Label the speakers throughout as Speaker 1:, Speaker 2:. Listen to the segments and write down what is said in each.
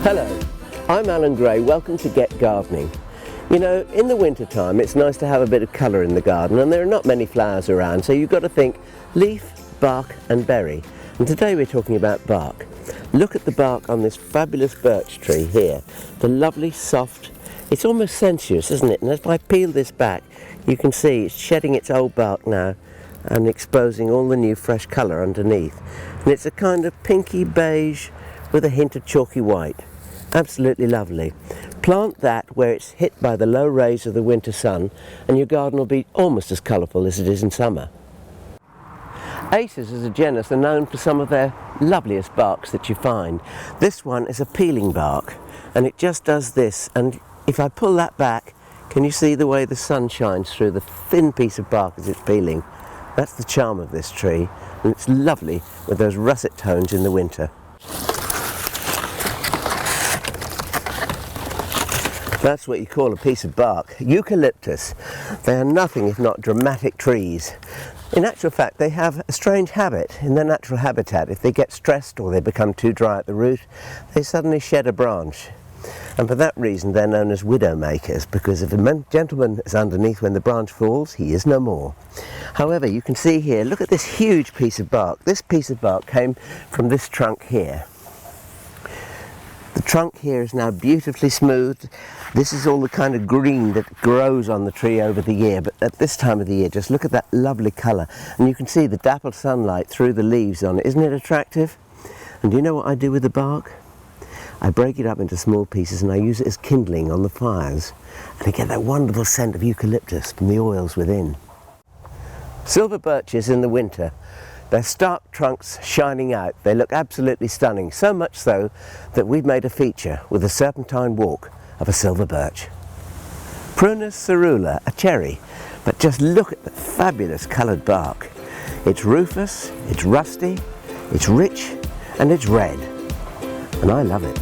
Speaker 1: Hello, I'm Alan Gray. Welcome to Get Gardening. You know, in the winter time it's nice to have a bit of colour in the garden, and there are not many flowers around, so you've got to think leaf, bark and berry. And today we're talking about bark. Look at the bark on this fabulous birch tree here. The lovely, soft, it's almost sensuous, isn't it? And if I peel this back, you can see it's shedding its old bark now and exposing all the new fresh colour underneath. And it's a kind of pinky beige with a hint of chalky white. Absolutely lovely. Plant that where it's hit by the low rays of the winter sun and your garden will be almost as colourful as it is in summer. Acers as a genus are known for some of their loveliest barks that you find. This one is a peeling bark and it just does this, and if I pull that back, can you see the way the sun shines through the thin piece of bark as it's peeling? That's the charm of this tree, and it's lovely with those russet tones in the winter. That's what you call a piece of bark. Eucalyptus. They are nothing if not dramatic trees. In actual fact, they have a strange habit in their natural habitat. If they get stressed or they become too dry at the root, they suddenly shed a branch. And for that reason they're known as widow makers, because if a gentleman is underneath when the branch falls, he is no more. However, you can see here, look at this huge piece of bark. This piece of bark came from this trunk here. The trunk here is now beautifully smooth. This is all the kind of green that grows on the tree over the year, but at this time of the year, just look at that lovely colour. And you can see the dappled sunlight through the leaves on it. Isn't it attractive? And do you know what I do with the bark? I break it up into small pieces and I use it as kindling on the fires. And I get that wonderful scent of eucalyptus from the oils within. Silver birches in the winter. Their stark trunks shining out, they look absolutely stunning, so much so that we've made a feature with a serpentine walk of a silver birch. Prunus cerula, a cherry, but just look at the fabulous coloured bark. It's rufous, it's rusty, it's rich, and it's red, and I love it.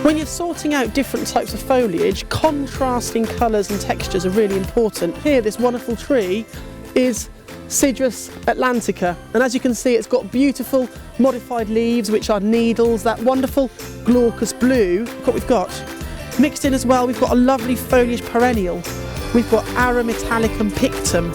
Speaker 2: When you're sorting out different types of foliage, contrasting colours and textures are really important. Here, this wonderful tree is Citrus Atlantica, and as you can see, it's got beautiful modified leaves which are needles, that wonderful glaucous blue. Look what we've got mixed in as well. We've got a lovely foliage perennial. We've got Arum italicum pictum,